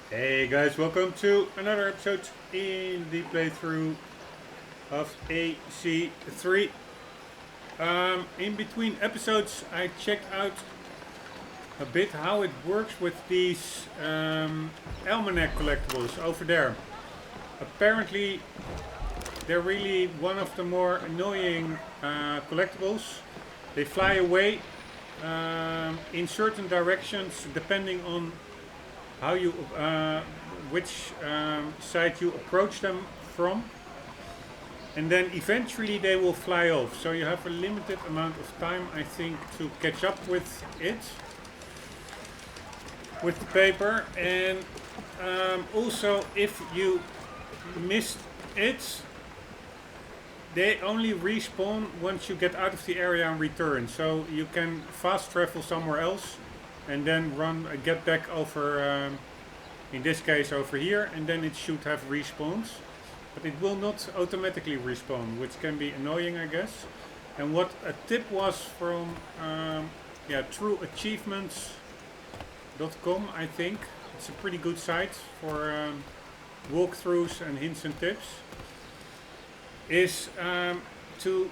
Hey guys, welcome to another episode in the playthrough of AC3. In between episodes, I checked out a bit how it works with these Almanac Collectibles over there. Apparently, they're really one of the more annoying collectibles. They fly away in certain directions depending on how you which side you approach them from, and then eventually they will fly off, so you have a limited amount of time, I think, to catch up with it, with the paper. And also, if you missed it, they only respawn once you get out of the area and return, so you can fast travel somewhere else and then get back over, in this case over here, and then it should have respawns, but it will not automatically respawn, which can be annoying, I guess. And what a tip was from trueachievements.com, I think. It's a pretty good site for walkthroughs and hints and tips, is to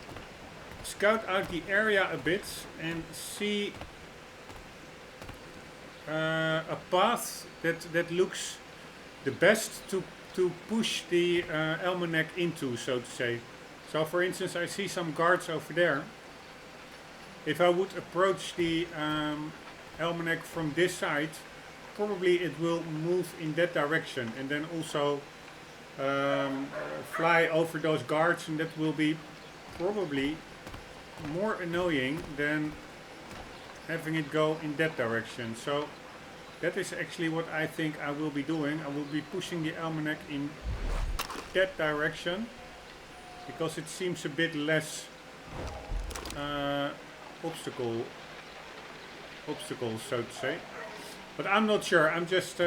scout out the area a bit and see a path that looks the best to push the almanac into, so to say. So for instance, I see some guards over there. If I would approach the almanac from this side, probably it will move in that direction and then also fly over those guards, and that will be probably more annoying than having it go in that direction. So that is actually what I think I will be doing. I will be pushing the almanac in that direction because it seems a bit less obstacles, so to say. But I'm not sure. I'm just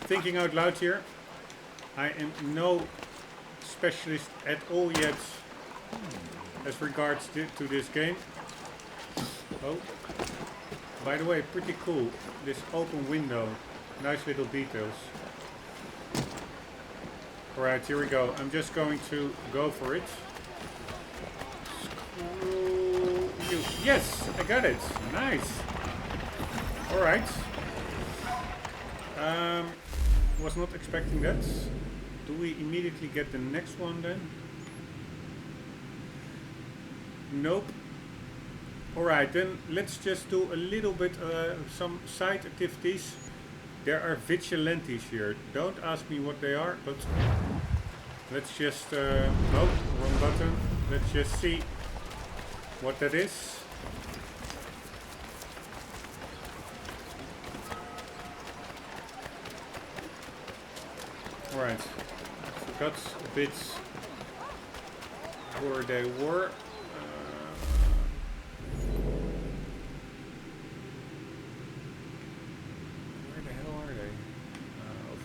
thinking out loud here. I am no specialist at all yet as regards to this game. Oh, by the way, pretty cool, this open window, nice little details. Alright, here we go. I'm just going to go for it. Screw you. Yes, I got it. Nice. Alright. Was not expecting that. Do we immediately get the next one then? Nope. Alright, then let's just do a little bit some side activities. There are vigilantes here. Don't ask me what they are, but let's just no, wrong button. Let's just see what that is. Alright, I forgot a bit where they were.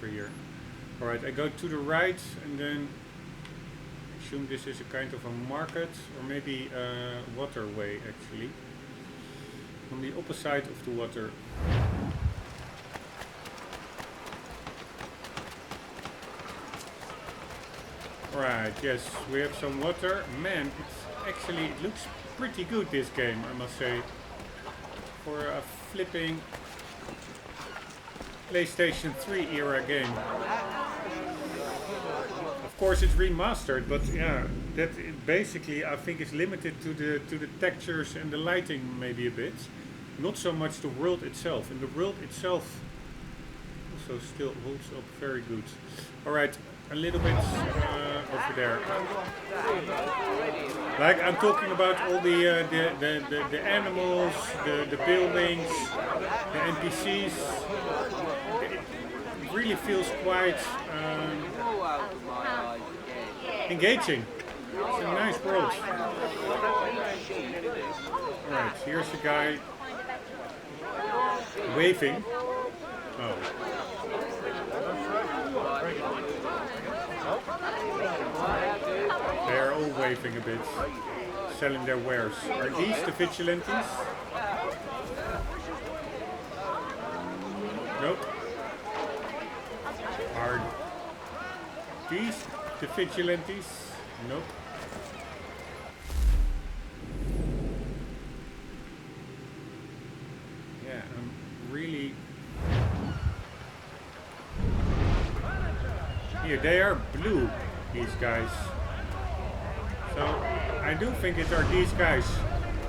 Here. Alright, I go to the right and then I assume this is a kind of a market or maybe a waterway actually. On the opposite side of the water. Right, yes, we have some water. Man, it looks pretty good, this game, I must say. For a flipping PlayStation 3 era game. Of course it's remastered, but yeah, that basically I think is limited to the textures and the lighting maybe a bit. Not so much the world itself. And the world itself also still holds up very good. Alright, a little bit over there. Like I'm talking about all the animals, the buildings, the NPCs. It really feels quite engaging. It's a nice world. Alright, here's a guy waving. Oh. They're all waving a bit, selling their wares. Are these the vigilantes? Nope. Are these the vigilantes? Nope. Yeah, I'm really... Here, they are blue, these guys. So, I do think it are these guys.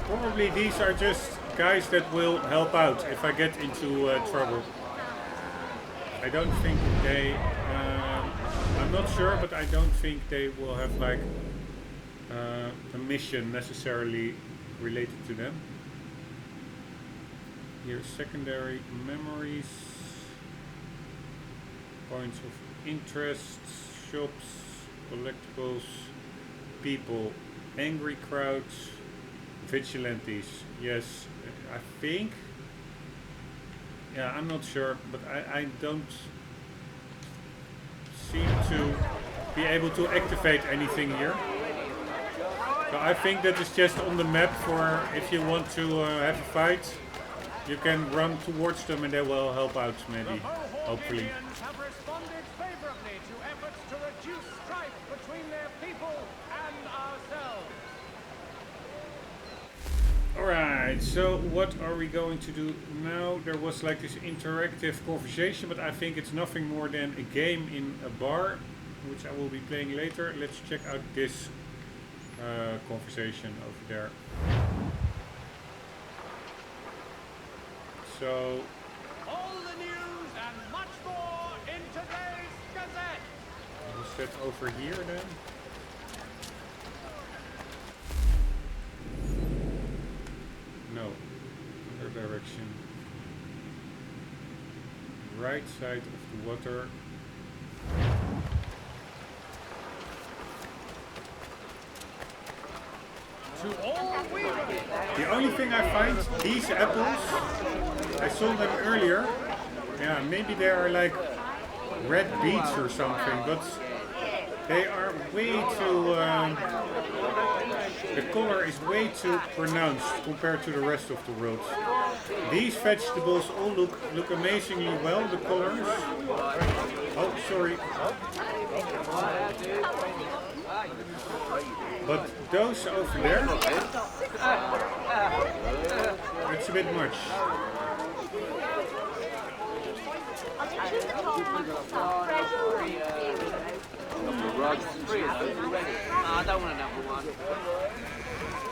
Probably these are just guys that will help out if I get into trouble. I don't think they... I'm not sure, but I don't think they will have like a mission necessarily related to them. Here, secondary memories, points of interest, shops, collectibles, people, angry crowds, vigilantes. Yes, I think. Yeah, I'm not sure, but I don't seem to be able to activate anything here. So I think that is just on the map for if you want to have a fight, you can run towards them and they will help out maybe, hopefully. Have responded favorably to efforts to reduce strife between their people and ourselves. Alright, so what are we going to do now? There was like this interactive conversation, but I think it's nothing more than a game in a bar, which I will be playing later. Let's check out this conversation over there. So... All the news and much more in today's Gazette. Was that over here then? No, other direction. Right side of the water. To all weavers. The only thing I find, these apples, I saw them earlier. Yeah, maybe they are like red beets or something, but they are way too... the color is way too pronounced compared to the rest of the world. These vegetables all look amazingly well, the colors. Oh, sorry. But those over there, it's a bit much. Rog Strix. I don't want another one.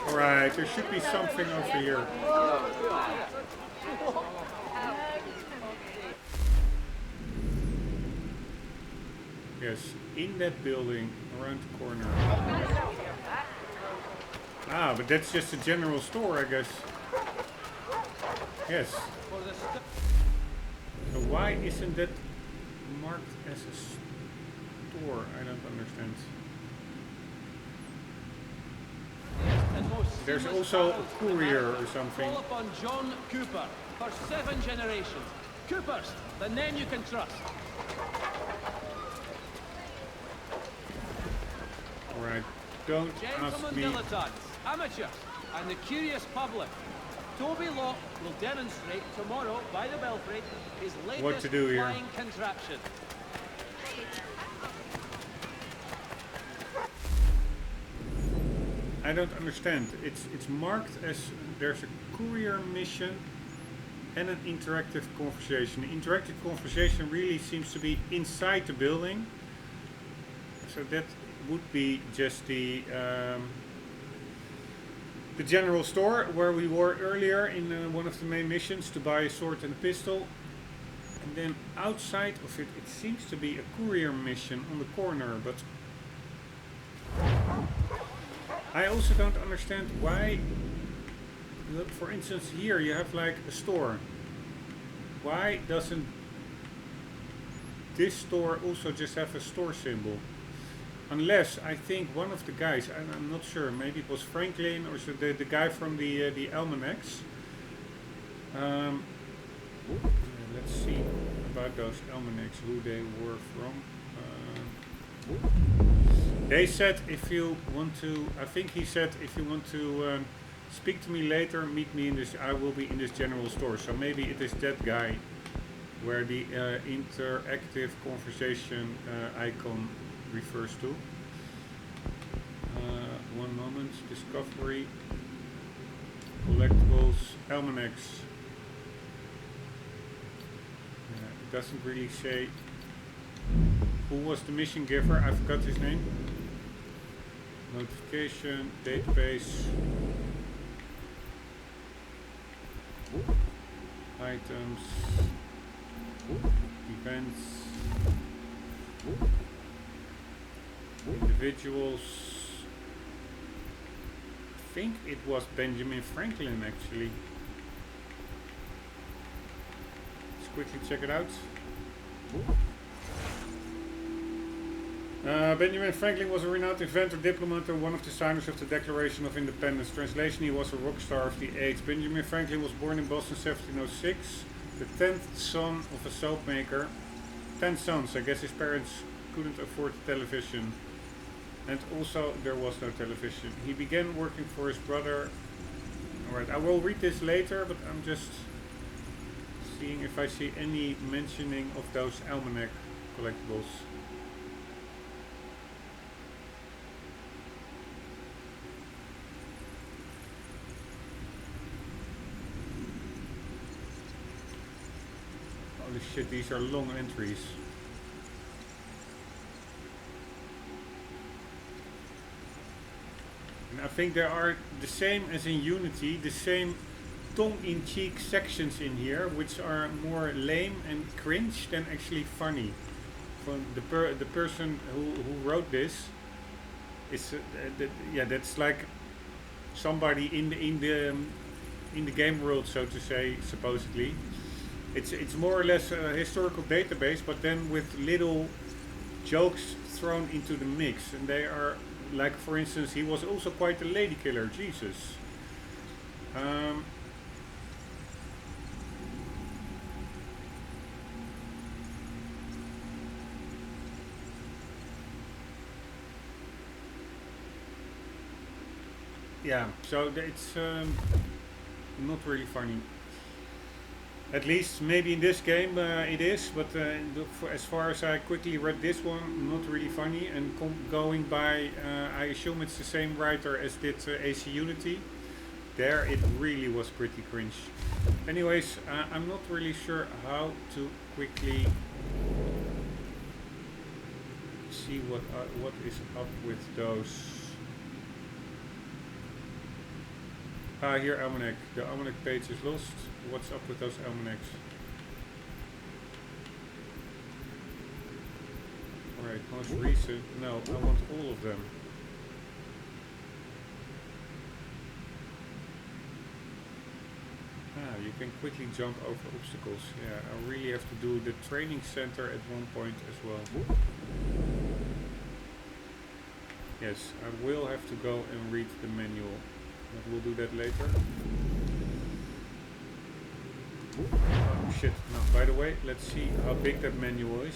Alright, there should be something over here. Yes, in that building, around the corner. Ah, but that's just a general store, I guess. Yes. So why isn't that marked as a store? I don't understand. There's also a courier or something. Call upon John Cooper for 7 generations. Coopers, the name you can trust. Alright, don't ask Gentlemen me. dilettantes, amateurs, and the curious public. Toby Locke will demonstrate tomorrow by the Belfry his latest What to do here. flying contraption. I don't understand. It's marked as there's a courier mission and an interactive conversation. The interactive conversation really seems to be inside the building. So that would be just the general store where we were earlier in one of the main missions to buy a sword and a pistol. And then outside of it, it seems to be a courier mission on the corner, but I also don't understand why, look, for instance here you have like a store. Why doesn't this store also just have a store symbol? Unless, I think one of the guys, I'm not sure, maybe it was Franklin or so the guy from the Almanacs. Let's see about those Almanacs, who they were from. They said if you want to, I think he said if you want to speak to me later, meet me in this, I will be in this general store. So maybe it is that guy where the interactive conversation icon refers to. One moment, discovery, collectibles, almanacs. It doesn't really say who was the mission giver. I forgot his name. Notification, database, items, events, individuals. I think it was Benjamin Franklin actually. Let's quickly check it out. Benjamin Franklin was a renowned inventor, diplomat, and one of the signers of the Declaration of Independence. Translation: he was a rock star of the age. Benjamin Franklin was born in Boston in 1706, the 10th son of a soap maker. 10 sons. I guess his parents couldn't afford television, and also there was no television. He began working for his brother. Alright, I will read this later, but I'm just seeing if I see any mentioning of those Almanac Collectibles. Holy shit, these are long entries. And I think there are the same as in Unity, the same tongue-in-cheek sections in here, which are more lame and cringe than actually funny. From the person who wrote this is yeah, that's like somebody in the game world, so to say, supposedly. It's more or less a historical database, but then with little jokes thrown into the mix, and they are like, for instance, he was also quite a lady killer. Jesus. Yeah, so it's not really funny. At least maybe in this game it is, but as far as I quickly read this one, not really funny. And going by, I assume it's the same writer as did AC Unity. There it really was pretty cringe. Anyways, I'm not really sure how to quickly see what is up with those. Here, Almanac. The Almanac page is lost. What's up with those Almanacs? Alright, most recent. No, I want all of them. You can quickly jump over obstacles. Yeah, I really have to do the training center at one point as well. Yes, I will have to go and read the manual. But we'll do that later. Oh shit. Now, by the way, let's see how big that manual is.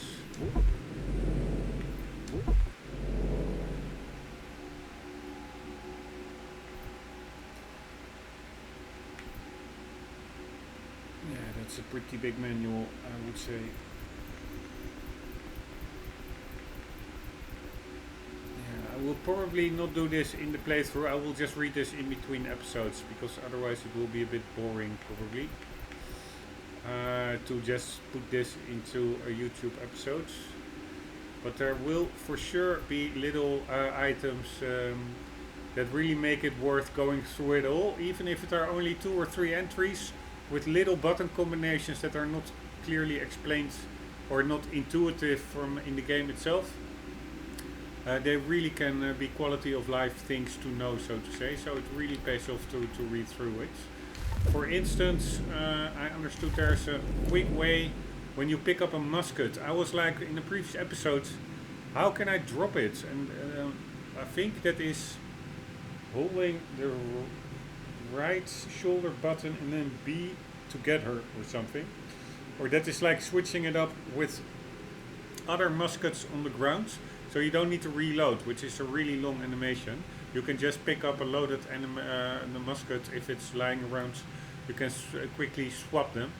Yeah, that's a pretty big manual, I would say. I will probably not do this in the playthrough. I will just read this in between episodes, because otherwise it will be a bit boring probably to just put this into a YouTube episode. But there will for sure be little items that really make it worth going through it all, even if it are only 2 or 3 entries with little button combinations that are not clearly explained or not intuitive from in the game itself. They really can be quality of life things to know, so to say, so it really pays off to read through it. For instance, I understood there's a quick way when you pick up a musket. I was like in the previous episode, how can I drop it? And I think that is holding the right shoulder button and then B to get her or something. Or that is like switching it up with other muskets on the ground. So you don't need to reload, which is a really long animation. You can just pick up a loaded musket if it's lying around. You can quickly swap them.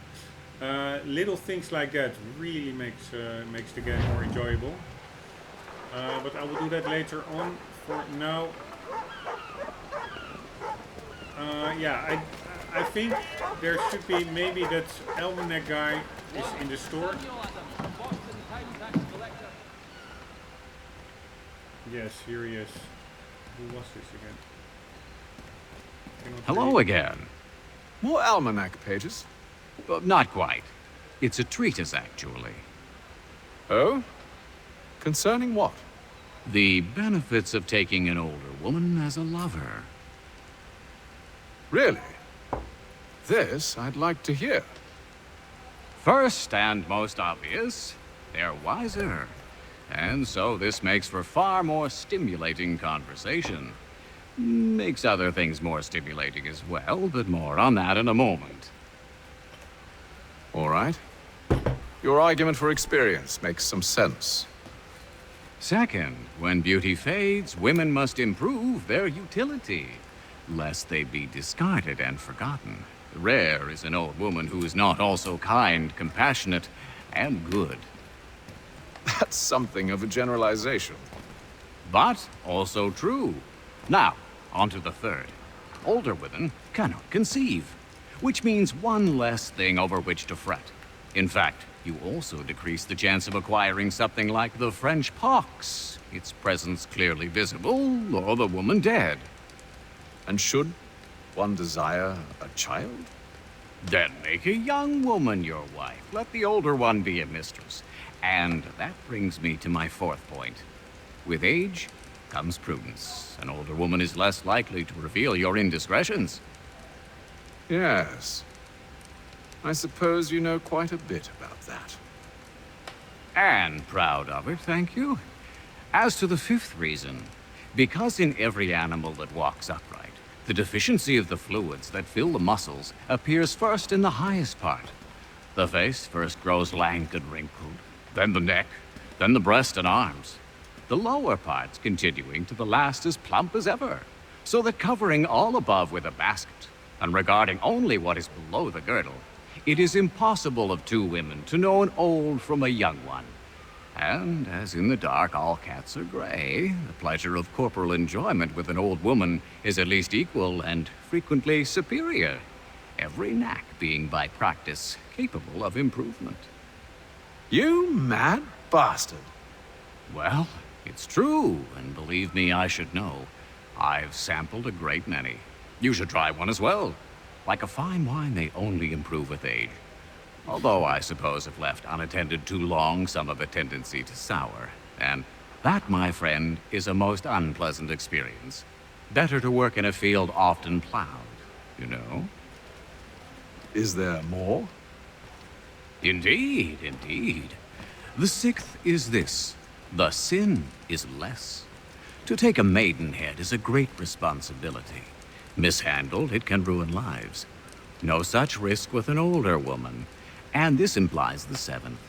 Little things like that really makes the game more enjoyable. But I will do that later on. For now, yeah, I think there should be maybe that Almanac guy is in the store. Yes, here he is. Who was this again? Cannot Hello read. again. More almanac pages? Not quite. It's a treatise, actually. Oh? Concerning what? The benefits of taking an older woman as a lover. Really? This I'd like to hear. First and most obvious, they're wiser. And so this makes for far more stimulating conversation. Makes other things more stimulating as well, but more on that in a moment. All right. Your argument for experience makes some sense. Second, when beauty fades, women must improve their utility, lest they be discarded and forgotten. Rare is an old woman who is not also kind, compassionate, and good. That's something of a generalization. But also true. Now, on to the third. Older women cannot conceive, which means one less thing over which to fret. In fact, you also decrease the chance of acquiring something like the French pox, its presence clearly visible, or the woman dead. And should one desire a child? Then make a young woman your wife. Let the older one be a mistress. And that brings me to my fourth point. With age comes prudence. An older woman is less likely to reveal your indiscretions. Yes. I suppose you know quite a bit about that. And proud of it, thank you. As to the fifth reason, because in every animal that walks upright, the deficiency of the fluids that fill the muscles appears first in the highest part. The face first grows lank and wrinkled, then the neck, then the breast and arms. The lower parts continuing to the last as plump as ever, so that covering all above with a basket, and regarding only what is below the girdle, it is impossible of two women to know an old from a young one. And as in the dark all cats are gray, the pleasure of corporal enjoyment with an old woman is at least equal and frequently superior, every knack being by practice capable of improvement. You mad bastard. Well, it's true, and believe me, I should know. I've sampled a great many. You should try one as well. Like a fine wine, they only improve with age. Although I suppose if left unattended too long, some have a tendency to sour. And that, my friend, is a most unpleasant experience. Better to work in a field often plowed, you know? Is there more? Indeed, indeed. The sixth is this. The sin is less. To take a maidenhead is a great responsibility. Mishandled, it can ruin lives. No such risk with an older woman. And this implies the seventh.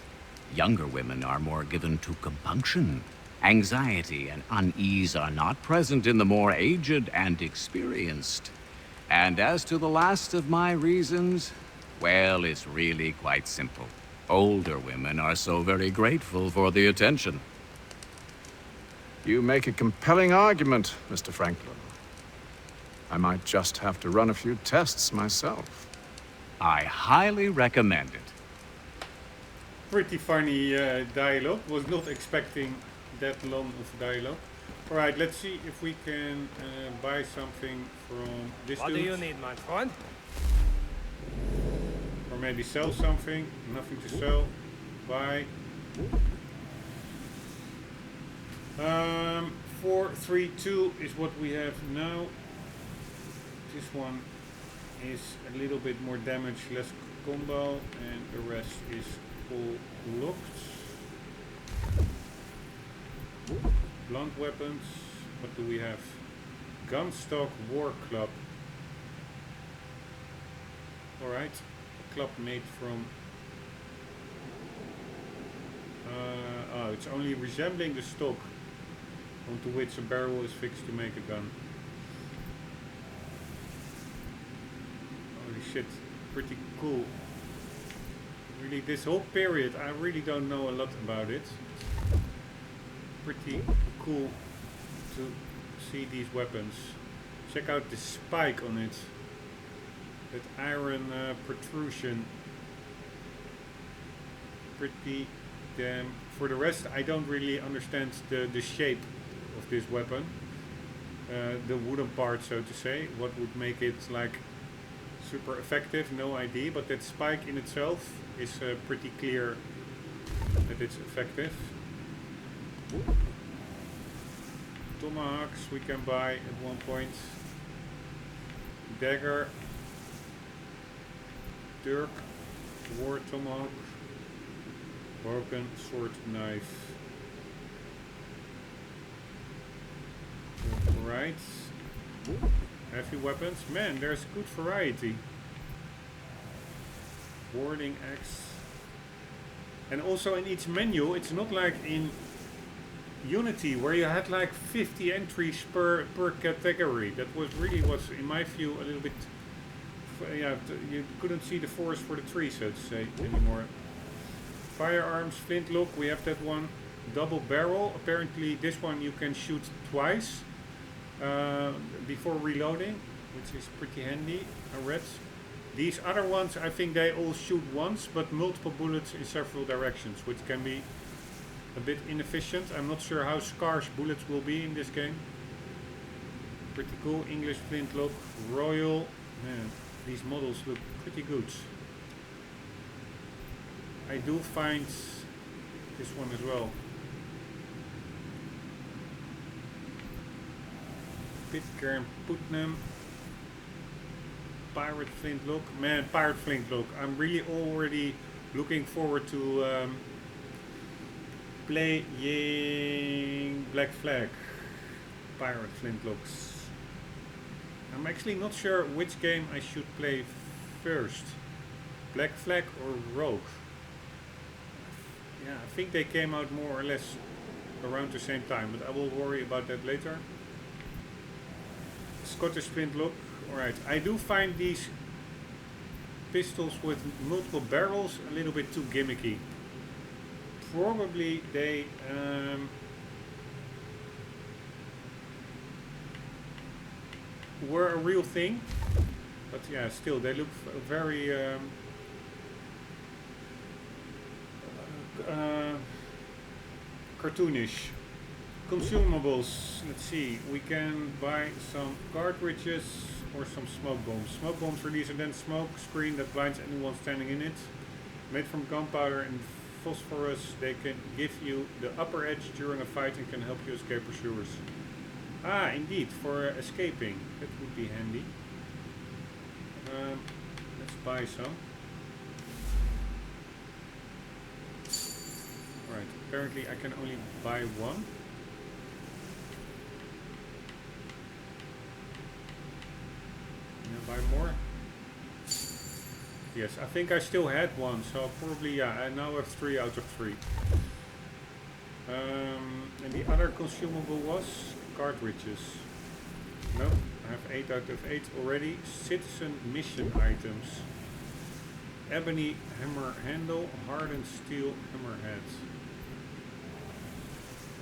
Younger women are more given to compunction. Anxiety and unease are not present in the more aged and experienced. And as to the last of my reasons, well, it's really quite simple. Older women are so very grateful for the attention. You make a compelling argument, Mr. Franklin. I might just have to run a few tests myself. I highly recommend it. Pretty funny dialogue. Was not expecting that long of dialogue. Alright, let's see if we can buy something from this What dude. do you need, my friend? Or maybe sell something. Nothing to sell. Buy. 432 is what we have now. This one is a little bit more damage, less combo, and the rest is all locked. Blunt weapons. What do we have? Gunstock War Club. Alright. A club made from... oh, it's only resembling the stock onto which a barrel is fixed to make a gun. Holy shit. Pretty cool. Really, this whole period, I really don't know a lot about it. Pretty cool to see these weapons. Check out the spike on it. That iron protrusion. Pretty damn. For the rest, I don't really understand the shape of this weapon. The wooden part, so to say. What would make it like super effective? No idea. But that spike in itself is pretty clear that it's effective. Tomahawks we can buy at one point. Dagger. Dirk. War tomahawk. Broken sword knife. Right. Heavy weapons. Man, there's good variety. Warding axe. And also in each menu, it's not like in Unity where you had like 50 entries per category. That was in my view a little bit, yeah, you couldn't see the forest for the trees, so to say, anymore. Firearms, flintlock, we have that one. Double barrel, apparently this one you can shoot twice before reloading, which is pretty handy, I read. These other ones, I think they all shoot once, but multiple bullets in several directions, which can be a bit inefficient. I'm not sure how scarce bullets will be in this game. Pretty cool. English flintlock, royal. Man, these models look pretty good. I do find this one as well. Pitcairn Putnam. Pirate flintlock. Man, pirate flintlock. I'm really already looking forward to playing Black Flag. Pirate flintlocks. I'm actually not sure which game I should play first. Black Flag or Rogue. Yeah, I think they came out more or less around the same time, but I will worry about that later. Scottish flintlock. Alright, I do find these pistols with multiple barrels a little bit too gimmicky. Probably they were a real thing, but yeah, still they look very cartoonish. Consumables, let's see, we can buy some cartridges or some smoke bombs. Smoke bombs release a dense smoke screen that blinds anyone standing in it. Made from gunpowder and phosphorus, they can give you the upper edge during a fight and can help you escape pursuers. Ah, indeed, for escaping. That would be handy. Let's buy some. Right, apparently I can only buy one. Buy more? Yes, I think I still had one, so probably, yeah, I now have 3 out of 3. And the other consumable was cartridges. No, I have 8 out of 8 already. Citizen mission items. Ebony hammer handle, hardened steel hammerhead.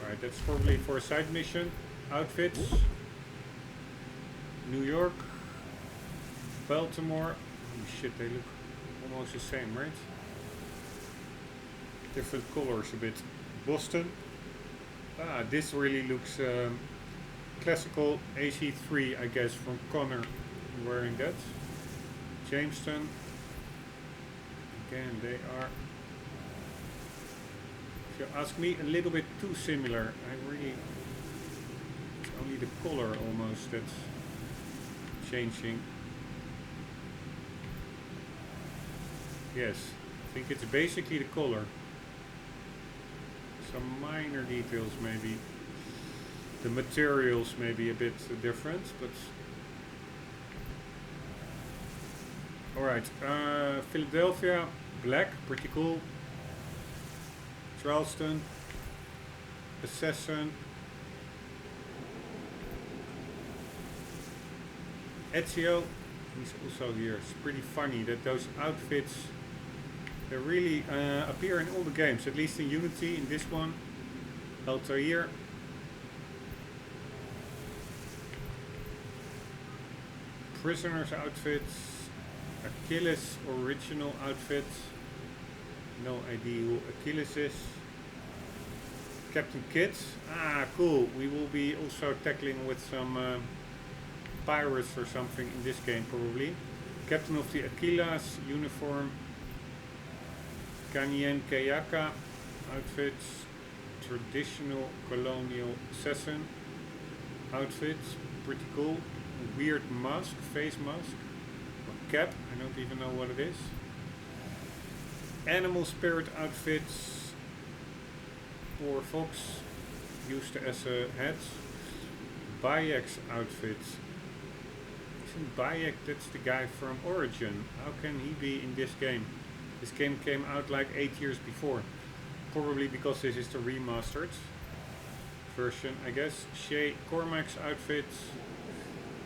Alright, that's probably for a side mission. Outfits. New York. Baltimore. Oh shit, they look almost the same, right? Different colors a bit. Boston. Ah, this really looks classical AC3, I guess, from Connor wearing that. Jamestown. Again, they are, if you ask me, a little bit too similar. I really, it's only the color almost that's changing. Yes, I think it's basically the color. Some minor details maybe. The materials may be a bit different, but... Alright, Philadelphia, black, pretty cool. Charleston, Assassin. Ezio, he's also here. It's pretty funny that those outfits They really appear in all the games, at least in Unity, in this one. Altair. Prisoner's outfits. Achilles original outfit. No idea who Achilles is. Captain Kidd. Ah, cool. We will be also tackling with some pirates or something in this game probably. Captain of the Aquilas uniform. Kanyen Kayaka outfits. Traditional colonial assassin outfits. Pretty cool. Weird mask, face mask. Or cap, I don't even know what it is. Animal spirit outfits. Or fox used as a hat. Bayek's outfits. Isn't Bayek, that's the guy from Origin? How can he be in this game? This game came out like 8 years before. Probably because this is the remastered version, I guess. Shay Cormac's outfits.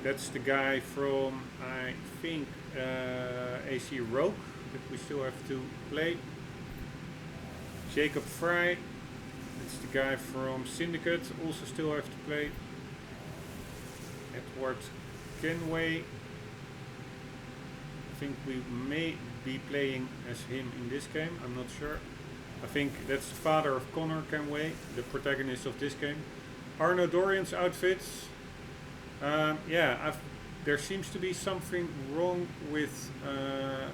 That's the guy from, I think, AC Rogue that we still have to play. Jacob Fry. That's the guy from Syndicate, also still have to play. Edward Kenway. I think we may be playing as him in this game, I'm not sure. I think that's the father of Connor Kenway, the protagonist of this game. Arno Dorian's outfits. Yeah, there seems to be something wrong with, I'm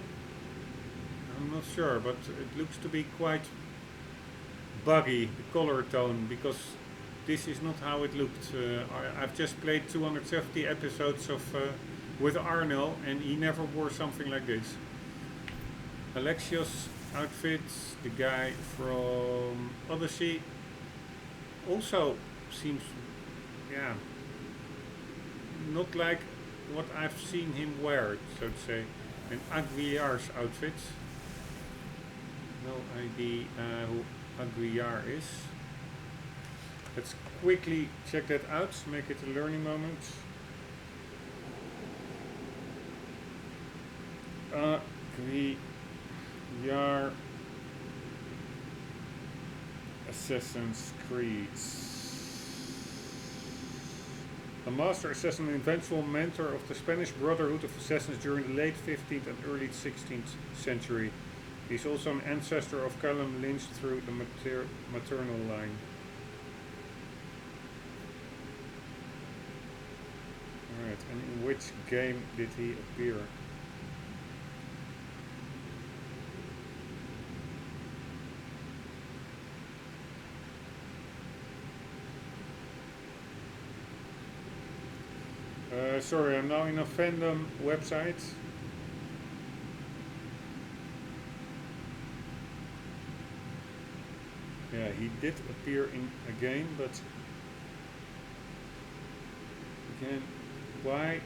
not sure, but it looks to be quite buggy, the color tone, because this is not how it looked. I've just played 270 episodes of with Arno, and he never wore something like this. Alexios outfits, the guy from Odyssey, also seems, yeah, not like what I've seen him wear, so to say. And Aguiar's outfits. No idea who Aguiar is. Let's quickly check that out, make it a learning moment. Aguiar Assassin's Creed. A master assassin and eventual mentor of the Spanish Brotherhood of Assassins during the late 15th and early 16th century. He's also an ancestor of Callum Lynch through the maternal line. Alright, and in which game did he appear? Sorry, I'm now in a fandom website. Yeah, he did appear in a game, but again, why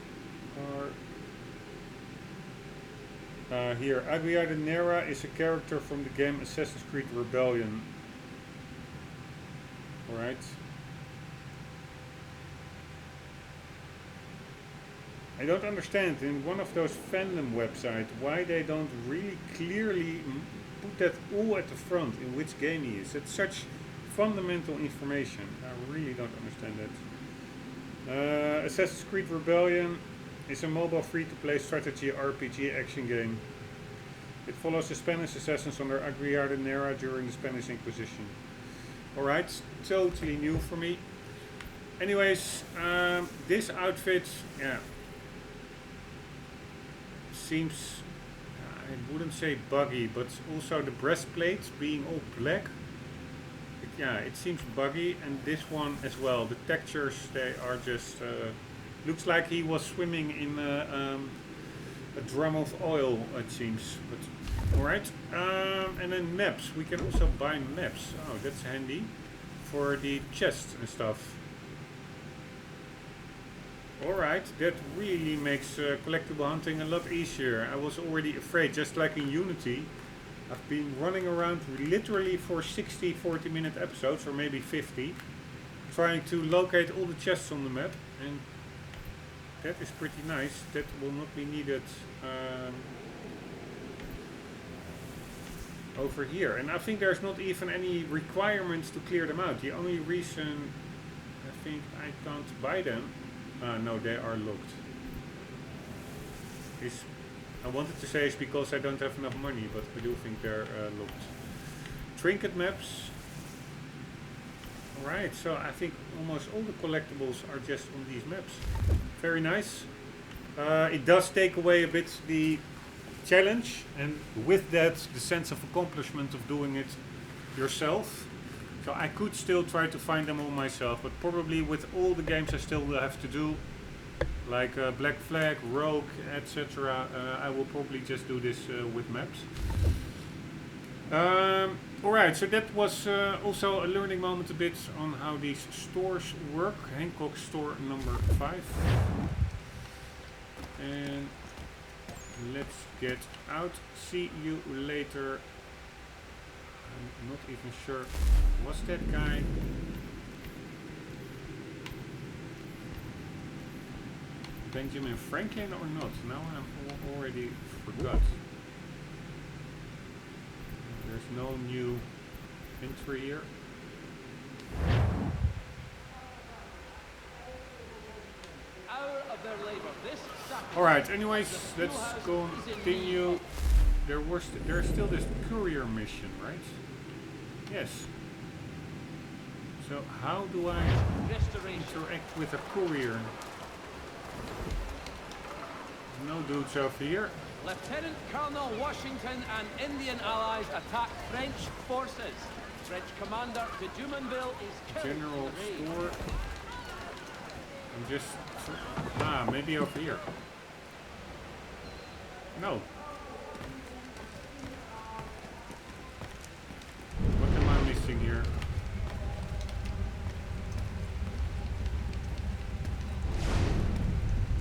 are here? Aguiar de Nera is a character from the game Assassin's Creed Rebellion. Alright. I don't understand in one of those fandom websites why they don't really clearly put that all at the front in which game he is. It's such fundamental information. I really don't understand that. Assassin's Creed Rebellion is a mobile free-to-play strategy RPG action game. It follows the Spanish assassins under Aguiar de Nera during the Spanish Inquisition. Alright, totally new for me. Anyways, this outfit, yeah, seems, I wouldn't say buggy, but also the breastplate being all black. Yeah, it seems buggy, and this one as well. The textures, they are just, looks like he was swimming in a drum of oil, it seems. But alright, and then maps. We can also buy maps. Oh, that's handy for the chests and stuff. Alright, that really makes collectible hunting a lot easier. I was already afraid, just like in Unity. I've been running around literally for 60 40-minute episodes, or maybe 50, trying to locate all the chests on the map, and that is pretty nice. That will not be needed over here. And I think there's not even any requirements to clear them out. The only reason I think I can't buy them, no, they are locked. I wanted to say it's because I don't have enough money, but I do think they're locked. Trinket maps. Alright, so I think almost all the collectibles are just on these maps. Very nice. It does take away a bit the challenge, and with that the sense of accomplishment of doing it yourself. So I could still try to find them all myself, but probably with all the games I still will have to do, like Black Flag, Rogue, etc. I will probably just do this with maps. Alright, so that was also a learning moment a bit on how these stores work. Hancock store number 5. And let's get out. See you later. I'm not even sure. Was that guy? Benjamin Franklin or not? Now I'm already forgot. There's no new entry here. Alright, anyways, let's continue. There's still this courier mission, right? Yes. So how do I interact with a courier? No dudes over here. Lieutenant Colonel Washington and Indian allies attack French forces. French commander de Jumonville is killed. General store. I'm just... maybe over here. No. What am I missing here?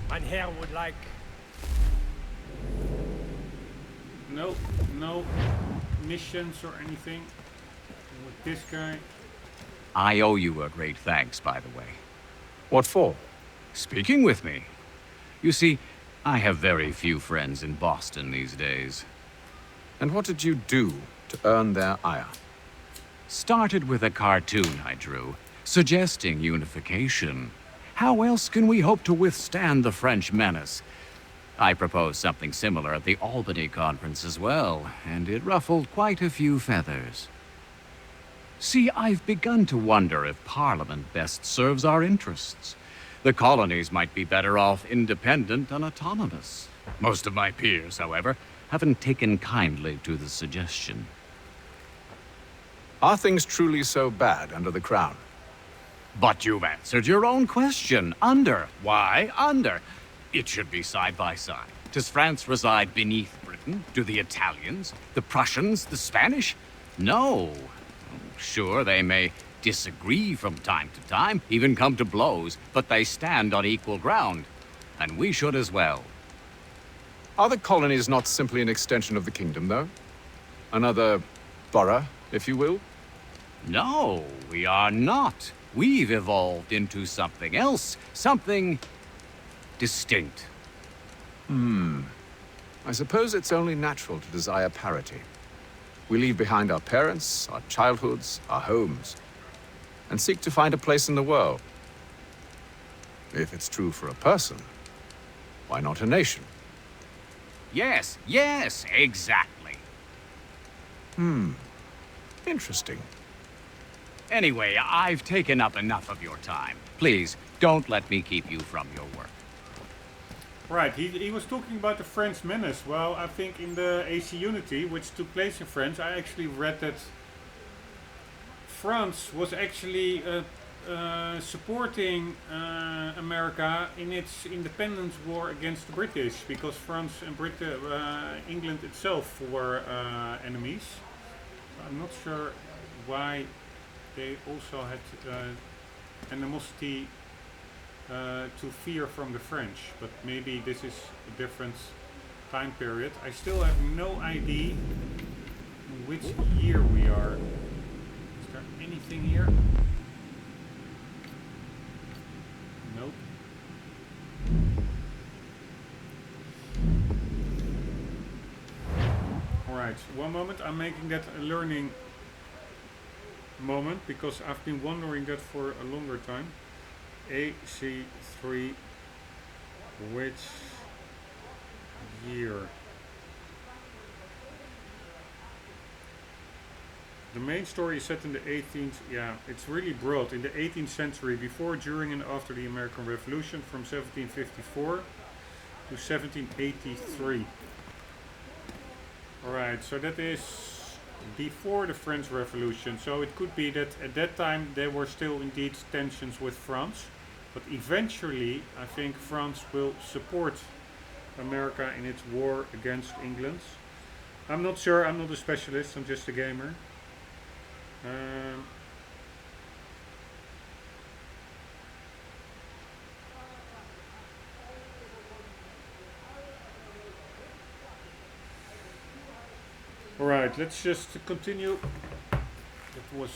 Mein Herr would like... No missions or anything with this guy. I owe you a great thanks, by the way. What for? Speaking with me. You see, I have very few friends in Boston these days. And what did you do to earn their ire? Started with a cartoon I drew, suggesting unification. How else can we hope to withstand the French menace? I proposed something similar at the Albany conference as well, and it ruffled quite a few feathers. See, I've begun to wonder if Parliament best serves our interests. The colonies might be better off independent and autonomous. Most of my peers, however, haven't taken kindly to the suggestion. Are things truly so bad under the Crown? But you've answered your own question. Under. Why under? It should be side by side. Does France reside beneath Britain? Do the Italians, the Prussians, the Spanish? No. Sure, they may disagree from time to time, even come to blows, but they stand on equal ground. And we should as well. Are the colonies not simply an extension of the kingdom, though? Another borough, if you will? No, we are not. We've evolved into something else, something distinct. I suppose it's only natural to desire parity. We leave behind our parents, our childhoods, our homes, and seek to find a place in the world. If it's true for a person, why not a nation? Yes, exactly. Interesting. Anyway, I've taken up enough of your time. Please, don't let me keep you from your work. Right, he was talking about the French menace. Well, I think in the AC Unity, which took place in France, I actually read that France was actually supporting America in its independence war against the British, because France and England itself were enemies. I'm not sure why they also had animosity to fear from the French, but maybe this is a different time period. I still have no idea in which year we are. Is there anything here? Nope. Alright, Alright, one moment. I'm making that a learning moment because I've been wondering that for a longer time. AC3, which year? The main story is set in the 18th, yeah, it's really broad, in the 18th century, before, during and after the American Revolution, from 1754 to 1783. Alright, so that is before the French Revolution, so it could be that at that time there were still indeed tensions with France, but eventually I think France will support America in its war against England. I'm not sure, I'm not a specialist, I'm just a gamer. Alright, let's just continue. That was,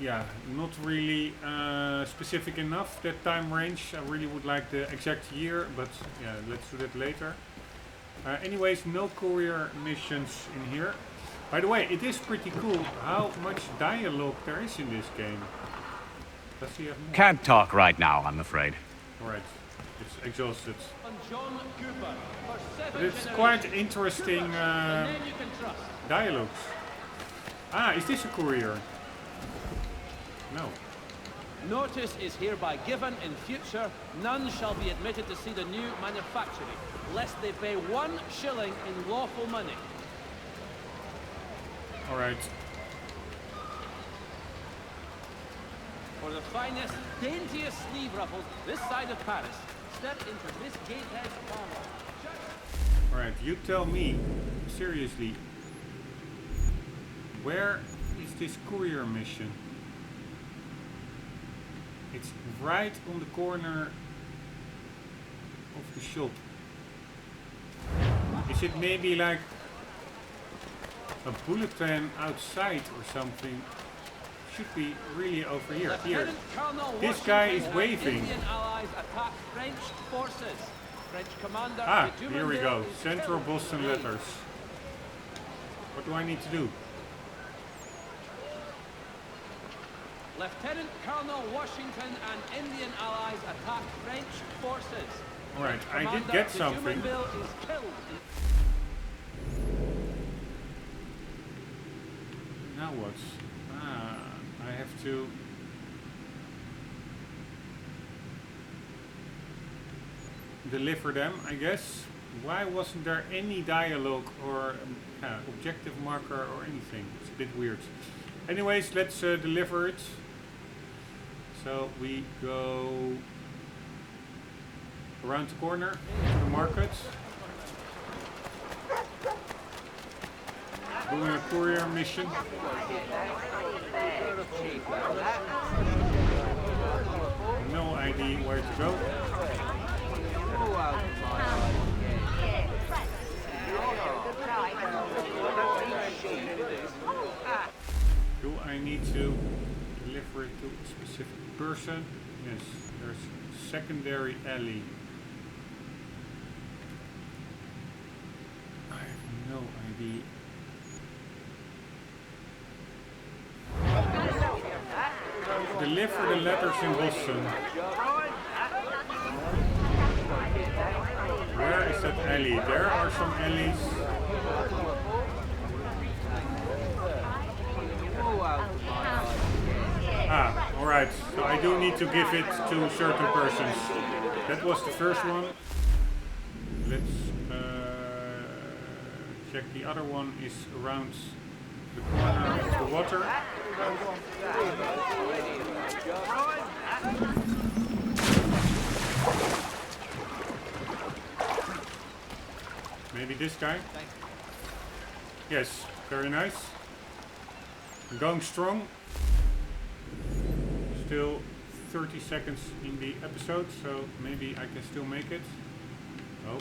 yeah, not really specific enough, that time range. I really would like the exact year, but yeah, let's do that later. Anyways, no courier missions in here. By the way, it is pretty cool how much dialogue there is in this game. Does he have more? Can't talk right now, I'm afraid. Alright, it's exhausted. On John Cooper for 7 But it's generations. quite interesting A name you can trust. dialogues. Ah, is this a courier? No. Notice is hereby given in future, none shall be admitted to see the new manufacturing, lest they pay 1 shilling in lawful money. Alright. For the finest, daintiest sleeve ruffles this side of Paris, step into Miss Gatehead's parlor. Alright, you tell me, seriously, where is this courier mission? It's right on the corner of the shop. Is it maybe like a bulletin outside or something? Should be really over here. Here. Lieutenant Colonel This guy is Washington and waving. Indian allies attack French forces. French commander Ah, de here we go. Dumondale is Central killed Boston today. letters. What do I need to do? Lieutenant Colonel Washington and Indian allies attack French forces. Alright, I did Commander get de something. Dumondale is killed. Now what? Ah, I have to... deliver them, I guess. Why wasn't there any dialogue or objective marker or anything? It's a bit weird. Anyways, let's deliver it. So we go around the corner to the market. Doing a courier mission. No idea where to go. Do I need to deliver it to a specific person? Yes, there's secondary alley. I have no idea. Deliver the letters in Boston. Where is that alley? There are some alleys. Ah, alright. So I do need to give it to certain persons. That was the first one. Let's check the other one is around the corner of the water. Maybe this guy? Yes, very nice. I'm going strong. Still 30 seconds in the episode, so maybe I can still make it. Oh.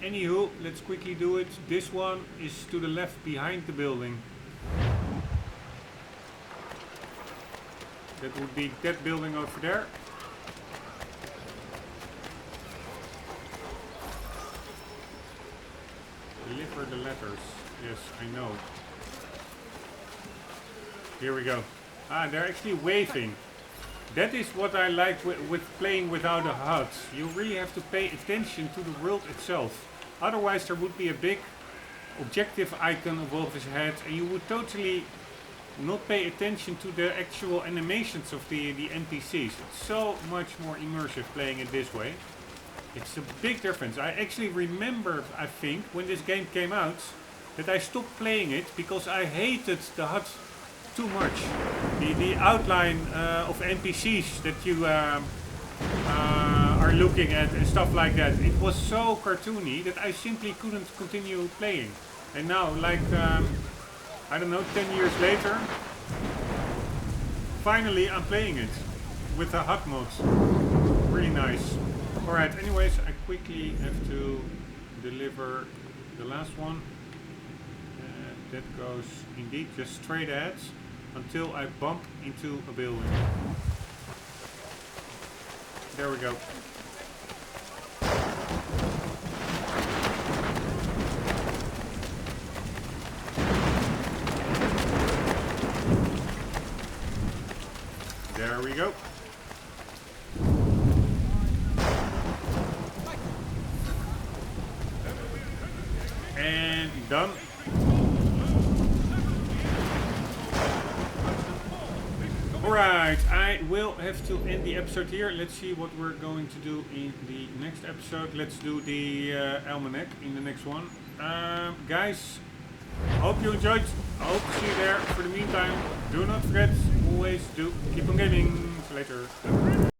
Anywho, let's quickly do it. This one is to the left behind the building. That would be that building over there. Deliver the letters. Yes, I know. Here we go. Ah, they're actually waving. That is what I like with playing without a HUD. You really have to pay attention to the world itself. Otherwise there would be a big objective icon above his head and you would totally not pay attention to the actual animations of the NPCs. It's so much more immersive playing it this way. It's a big difference. I actually remember, I think, when this game came out, that I stopped playing it because I hated the HUD too much. The outline of NPCs that you are looking at and stuff like that. It was so cartoony that I simply couldn't continue playing. And now, like, I don't know, 10 years later, finally I'm playing it with the HUD mods. Really nice. Alright, anyways, I quickly have to deliver the last one. That goes indeed just straight ahead until I bump into a building. There we go. There we go. And done. Alright, I will have to end the episode here. Let's see what we're going to do in the next episode. Let's do the Almanac in the next one. Guys, hope you enjoyed. I hope to see you there. For the meantime, do not forget, always do keep on gaming. See you later.